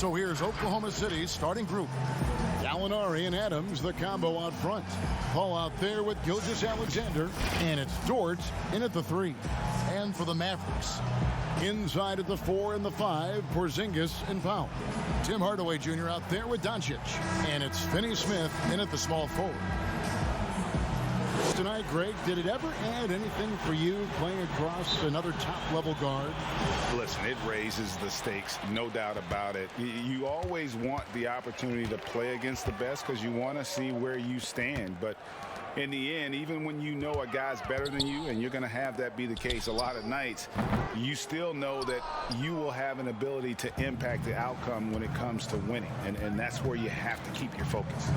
So here's Oklahoma City's starting group. Gallinari and Adams, the combo out front. Paul out there with Gilgeous-Alexander, and it's Dort in at the 3. And for the Mavericks, inside at the 4 and the 5, Porzingis and Powell. Tim Hardaway Jr. out there with Doncic, and it's Finney-Smith in at the small forward. Tonight, Greg, did it ever add anything for you playing across another top-level guard? Listen, it raises the stakes, no doubt about it. You always want the opportunity to play against the best because you want to see where you stand. But in the end, even when you know a guy's better than you, and you're going to have that be the case a lot of nights, you still know that you will have an ability to impact the outcome when it comes to winning. And that's where you have to keep your focus.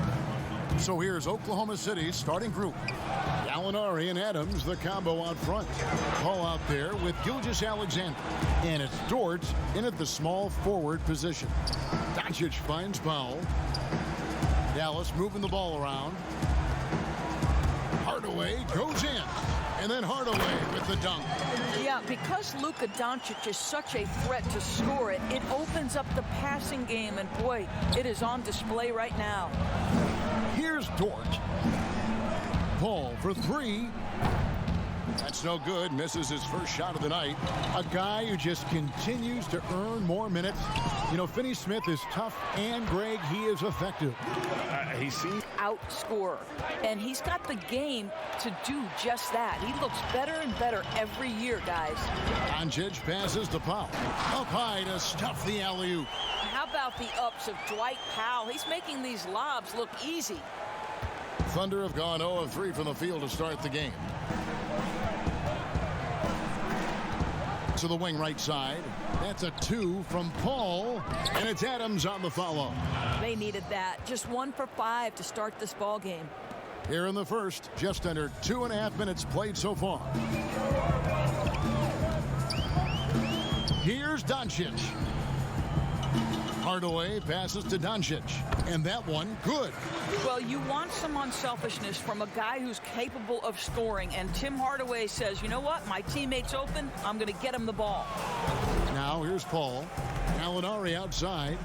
So here's Oklahoma City's starting group. Gallinari and Adams, the combo out front. Paul out there with Gilgeous-Alexander. And it's Dort in at the small forward position. Doncic finds Powell. Dallas moving the ball around. Hardaway goes in. And then Hardaway with the dunk. Yeah, because Luka Doncic is such a threat to score it, it opens up the passing game. And boy, it is on display right now. Here's Dort. Paul for 3. That's no good. Misses his first shot of the night. A guy who just continues to earn more minutes. You know, Finney-Smith is tough, and Greg, he is effective. He seems outscorer, and he's got the game to do just that. He looks better and better every year, guys. Doncic passes to Powell. Up high to stuff the alley-oop. How about the ups of Dwight Powell? He's making these lobs look easy. Thunder have gone 0 of 3 from the field to start the game. To the wing right side. That's a 2 from Paul, and it's Adams on the follow. They needed that. Just 1 for 5 to start this ball game. Here in the first, just under 2.5 minutes played so far. Here's Doncic. Hardaway passes to Doncic, and that one good. Well, you want some unselfishness from a guy who's capable of scoring, and Tim Hardaway says, you know what, my teammate's open, I'm going to get him the ball. Now here's Paul. Gallinari outside.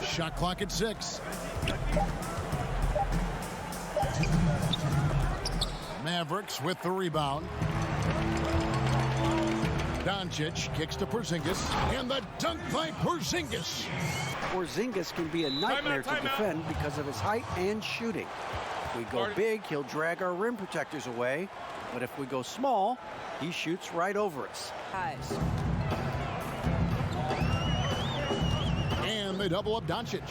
Shot clock at 6. Mavericks with the rebound. Doncic kicks to Porzingis, and the dunk by Porzingis. Porzingis can be a nightmare to defend because of his height and shooting. If we go big, he'll drag our rim protectors away. But if we go small, he shoots right over us. Guys. And they double up Doncic.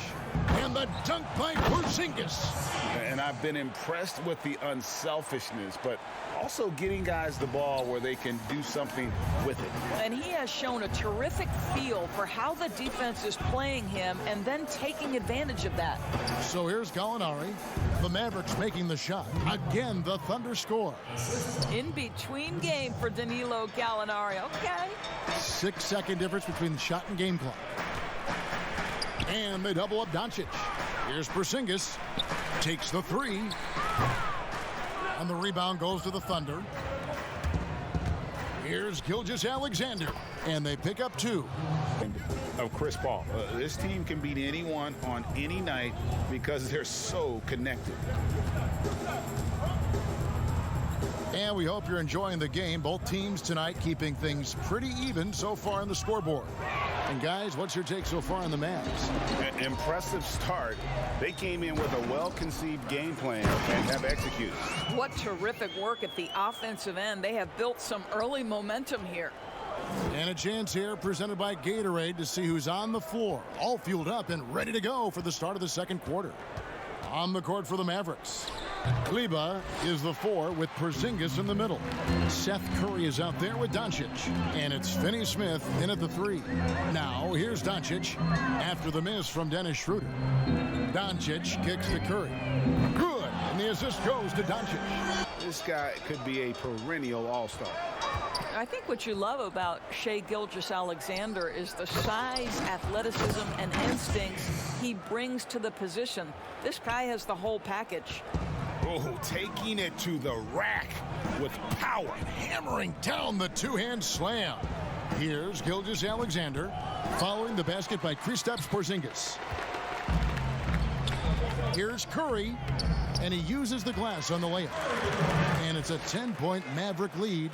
And the dunk by Porzingis. And I've been impressed with the unselfishness, but also getting guys the ball where they can do something with it. And he has shown a terrific feel for how the defense is playing him and then taking advantage of that. So here's Gallinari. The Mavericks making the shot. Again, the Thunder score. In between game for Danilo Gallinari. Okay. 6-second difference between the shot and game clock. And they double up Doncic. Here's Porzingis. Takes the 3. And the rebound goes to the Thunder. Here's Gilgeous-Alexander. And they pick up 2. Of Chris Paul. This team can beat anyone on any night because they're so connected. And we hope you're enjoying the game. Both teams tonight keeping things pretty even so far on the scoreboard. And guys, what's your take so far on the Mavs? An impressive start. They came in with a well-conceived game plan and have executed. What terrific work at the offensive end. They have built some early momentum here. And a chance here presented by Gatorade to see who's on the floor. All fueled up and ready to go for the start of the second quarter. On the court for the Mavericks. Gilkweba is the 4 with Porzingis in the middle. Seth Curry is out there with Doncic. And it's Finney-Smith in at the 3. Now here's Doncic after the miss from Dennis Schroeder. Doncic kicks to Curry. Good. And the assist goes to Doncic. This guy could be a perennial all-star. I think what you love about Shai Gilgeous-Alexander is the size, athleticism, and instincts he brings to the position. This guy has the whole package. Oh, taking it to the rack with power. Hammering down the two-hand slam. Here's Gilgeous-Alexander following the basket by Kristaps Porzingis. Here's Curry, and he uses the glass on the layup. And it's a 10-point Maverick lead.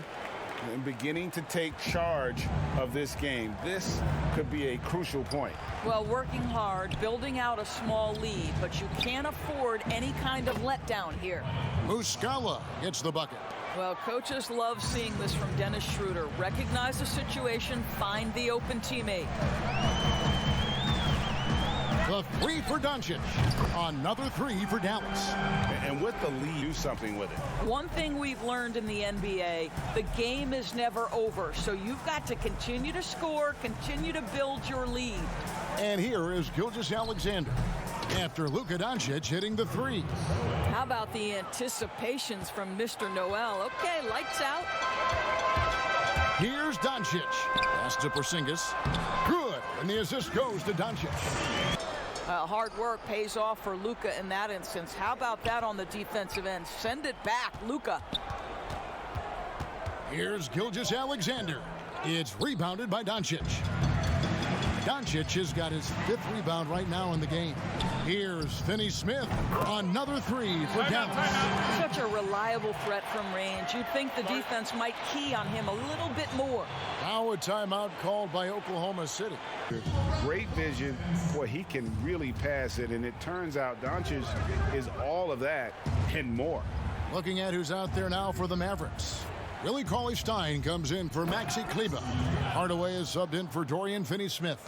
And beginning to take charge of this game. This could be a crucial point. Well, working hard, building out a small lead, but you can't afford any kind of letdown here. Muscala gets the bucket. Well, coaches love seeing this from Dennis Schroeder. Recognize the situation, find the open teammate. The three for Doncic. Another three for Dallas. And with the lead, do something with it. One thing we've learned in the NBA, the game is never over. So you've got to continue to score, continue to build your lead. And here is Gilgeous-Alexander after Luka Doncic hitting the three. How about the anticipations from Mr. Noel? Okay, lights out. Here's Doncic. Pass to Porzingis. Good. And the assist goes to Doncic. Hard work pays off for Luka in that instance. How about that on the defensive end? Send it back, Luka. Here's Gilgeous-Alexander. It's rebounded by Doncic. Doncic has got his 5th rebound right now in the game. Here's Finney Smith. Another three for Dallas. Such a reliable threat from range. You'd think the defense might key on him a little bit more. Now a timeout called by Oklahoma City. Great vision. Boy, he can really pass it, and it turns out Doncic is all of that and more. Looking at who's out there now for the Mavericks. Willie Cauley-Stein comes in for Maxi Kleber. Hardaway is subbed in for Dorian Finney-Smith.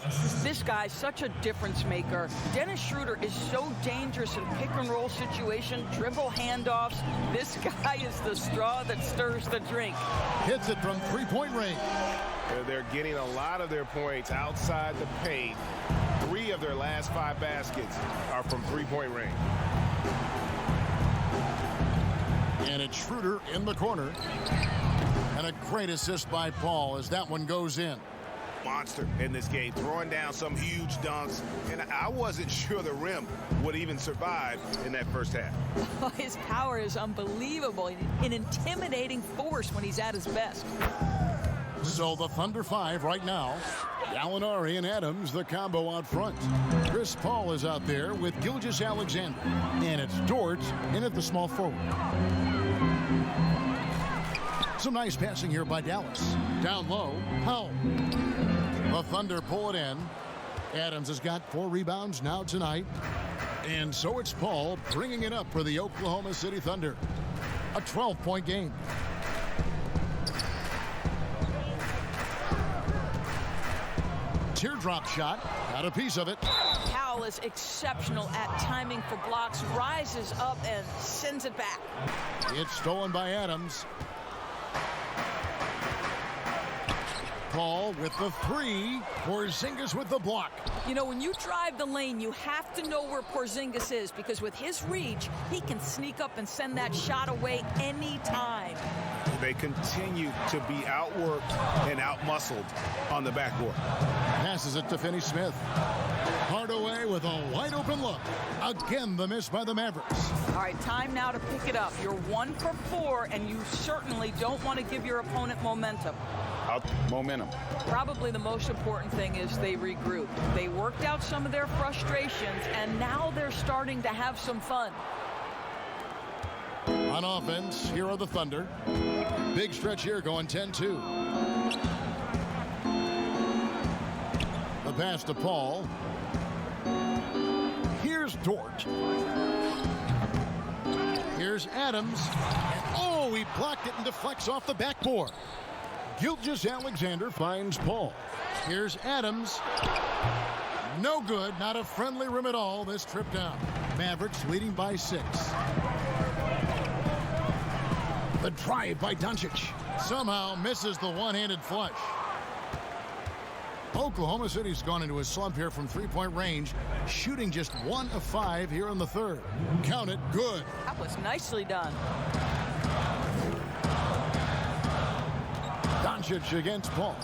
This guy's such a difference maker. Dennis Schroeder is so dangerous in pick-and-roll situation, dribble handoffs. This guy is the straw that stirs the drink. Hits it from three-point range. They're getting a lot of their points outside the paint. 3 of their last 5 baskets are from three-point range. And it's Schroeder in the corner. And a great assist by Paul as that one goes in. Monster in this game, throwing down some huge dunks. And I wasn't sure the rim would even survive in that first half. His power is unbelievable. An intimidating force when he's at his best. So the Thunder 5 right now. Gallinari and Adams, the combo out front. Chris Paul is out there with Gilgeous-Alexander. And it's Dort in at the small forward. Some nice passing here by Dallas. Down low, Powell. The Thunder pull it in. Adams has got 4 rebounds now tonight. And so it's Paul bringing it up for the Oklahoma City Thunder. A 12-point game. Teardrop shot, got a piece of it. Powell is exceptional at timing for blocks, rises up and sends it back. It's stolen by Adams. Paul with the 3. Porzingis with the block. You know, when you drive the lane, you have to know where Porzingis is, because with his reach, he can sneak up and send that shot away anytime. They continue to be outworked and outmuscled on the backboard. Passes it to Finney-Smith. Hardaway with a wide open look. Again, the miss by the Mavericks. All right, time now to pick it up. You're 1 for 4, and you certainly don't want to give your opponent momentum. Momentum. Probably the most important thing is they regroup. They worked out some of their frustrations, and now they're starting to have some fun. On offense, here are the Thunder. Big stretch here going 10-2. The pass to Paul. Here's Dort. Here's Adams. And oh, he blocked it and deflects off the backboard. Gilgeous-Alexander finds Paul. Here's Adams. No good. Not a friendly rim at all this trip down. Mavericks leading by 6. The drive by Doncic. Somehow misses the one-handed flush. Oklahoma City's gone into a slump here from three-point range, shooting just 1 of 5 here in the third. Count it, good. That was nicely done. Doncic against Paul.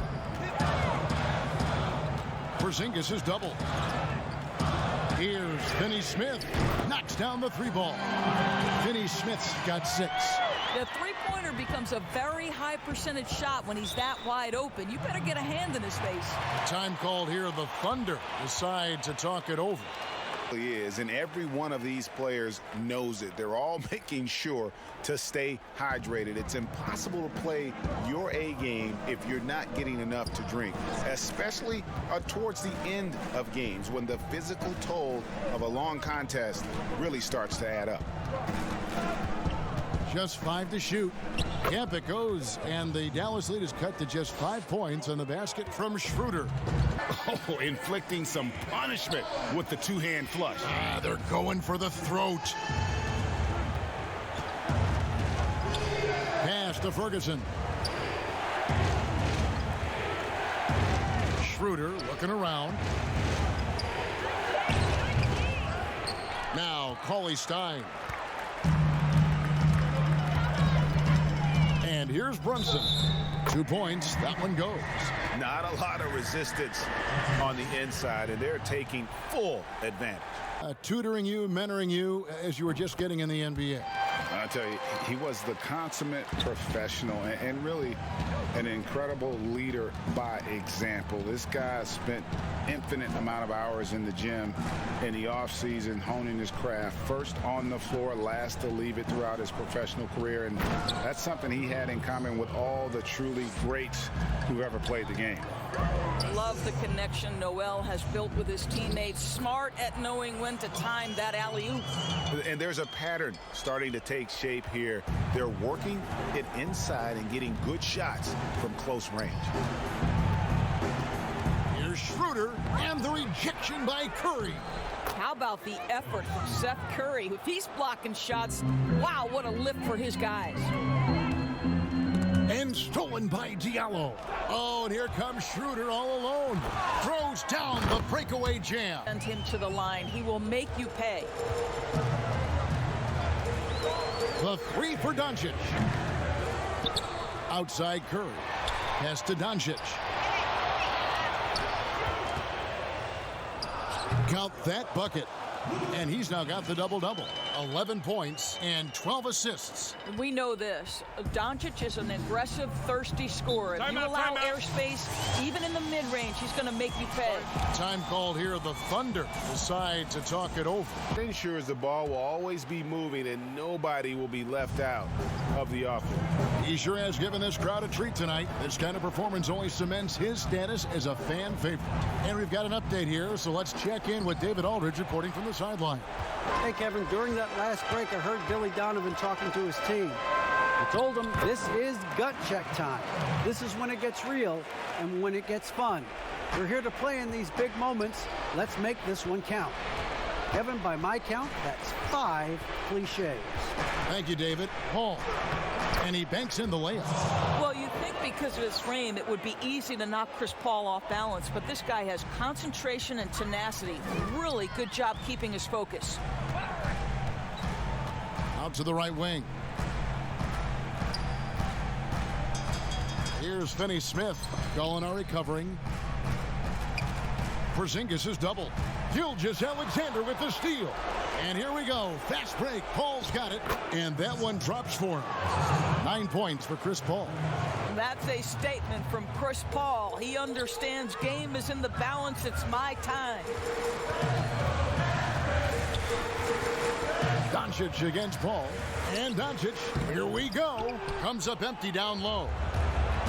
Porzingis is doubled. Here's Finney-Smith. Knocks down the three ball. Finney-Smith's got 6. The three-pointer becomes a very high percentage shot when he's that wide open. You better get a hand in his face. Time called here. The Thunder decide to talk it over. He is, and every one of these players knows it. They're all making sure to stay hydrated. It's impossible to play your A game if you're not getting enough to drink, especially towards the end of games when the physical toll of a long contest really starts to add up. Just 5 to shoot. Camp it goes, and the Dallas lead is cut to just 5 points on the basket from Schroeder. Oh, inflicting some punishment with the two-hand flush. They're going for the throat. Pass to Ferguson. Schroeder looking around. Now Cauley-Stein. And here's Brunson. 2 points. That one goes. Not a lot of resistance on the inside, and they're taking full advantage. Tutoring you, mentoring you as you were just getting in the NBA. I tell you, he was the consummate professional and really an incredible leader by example. This guy spent infinite amount of hours in the gym in the offseason honing his craft. First on the floor, last to leave it throughout his professional career. And that's something he had in common with all the truly greats who ever played the game. Love the connection Noel has built with his teammates. Smart at knowing when to time that alley-oop. And there's a pattern starting to take shape here. They're working it inside and getting good shots from close range. Here's Schroeder and the rejection by Curry. How about the effort from Seth Curry? If he's blocking shots, wow, what a lift for his guys. And stolen by Diallo. Oh, and here comes Schroeder all alone. Throws down the breakaway jam. Send him to the line. He will make you pay. The 3 for Doncic. Outside Curry. Pass to Doncic. Count that bucket. And he's now got the double-double. 11 points and 12 assists. We know this. Doncic is an aggressive, thirsty scorer. If you allow airspace, even in the mid-range, he's going to make you pay. Time called here. The Thunder decide to talk it over. It ensures the ball will always be moving and nobody will be left out of the offense. He sure has given this crowd a treat tonight. This kind of performance only cements his status as a fan favorite. And we've got an update here, so let's check in with David Aldridge reporting from the sideline. Hey, Kevin, during that last break, I heard Billy Donovan talking to his team. I told him this is gut check time. This is when it gets real and when it gets fun. We're here to play in these big moments. Let's make this one count. Kevin, by my count, that's 5 cliches. Thank you, David. Paul. And he banks in the layup. Well, you think because of his frame, it would be easy to knock Chris Paul off balance, but this guy has concentration and tenacity. Really good job keeping his focus. Out to the right wing. Here's Finney-Smith. Gallinari covering. Porzingis is double. Gilgeous-Alexander with the steal. And here we go. Fast break. Paul's got it. And that one drops for him. 9 points for Chris Paul. That's a statement from Chris Paul. He understands game is in the balance. It's my time. Doncic against Paul. And Doncic, here we go. Comes up empty down low.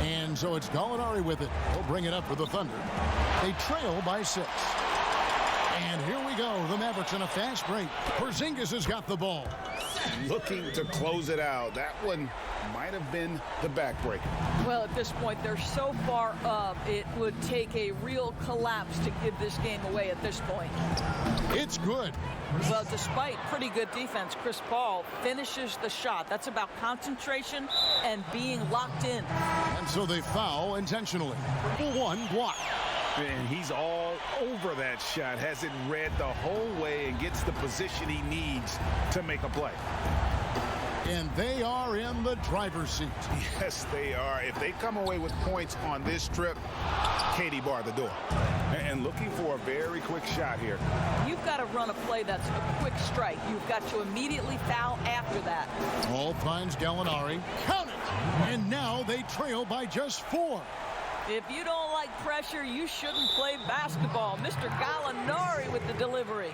And so it's Gallinari with it. He'll bring it up for the Thunder. They trail by 6. And here we go. The Mavericks in a fast break. Porzingis has got the ball. Looking to close it out. That one might have been the backbreaker. Well, at this point, they're so far up, it would take a real collapse to give this game away at this point. It's good. Well, despite pretty good defense, Chris Paul finishes the shot. That's about concentration and being locked in. And so they foul intentionally. 1 block. And he's all over that shot. Has it read the whole way and gets the position he needs to make a play. and they are in the driver's seat. Yes, they are. If they come away with points on this trip, Katie bar the door. And looking for a very quick shot here. You've got to run a play that's a quick strike. You've got to immediately foul after that. Ball finds Gallinari. Count it! And now they trail by just 4. If you don't like pressure, you shouldn't play basketball. Mr. Gallinari with the delivery.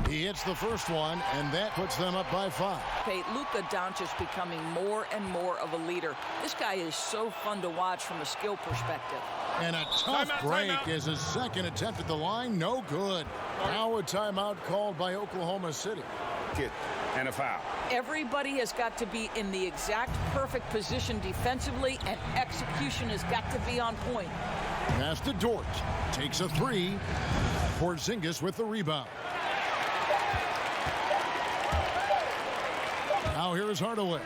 He hits the first one, and that puts them up by 5. Okay, Luka Doncic becoming more and more of a leader. This guy is so fun to watch from a skill perspective. And a tough break as his second attempt at the line, no good. Now a timeout called by Oklahoma City. And a foul. Everybody has got to be in the exact perfect position defensively, and execution has got to be on point. Pass to Dort. Takes a 3. Porzingis with the rebound. Now here is Hardaway.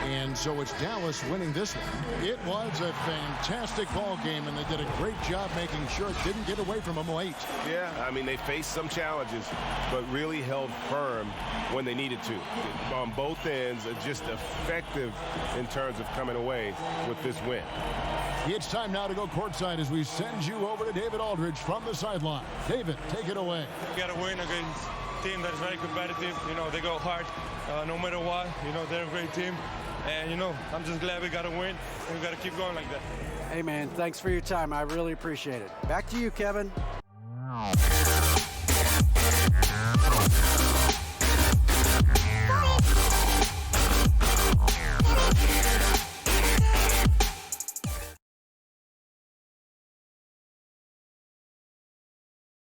And so it's Dallas winning this one. It was a fantastic ball game, and they did a great job making sure it didn't get away from them late. Yeah, I mean, they faced some challenges, but really held firm when they needed to. On both ends, just effective in terms of coming away with this win. It's time now to go courtside as we send you over to David Aldridge from the sideline. David, take it away. We got to win against a team that is very competitive. You know, they go hard no matter what. You know, they're a great team. And, you know, I'm just glad we got to win, and we got to keep going like that. Hey, man, thanks for your time. I really appreciate it. Back to you, Kevin.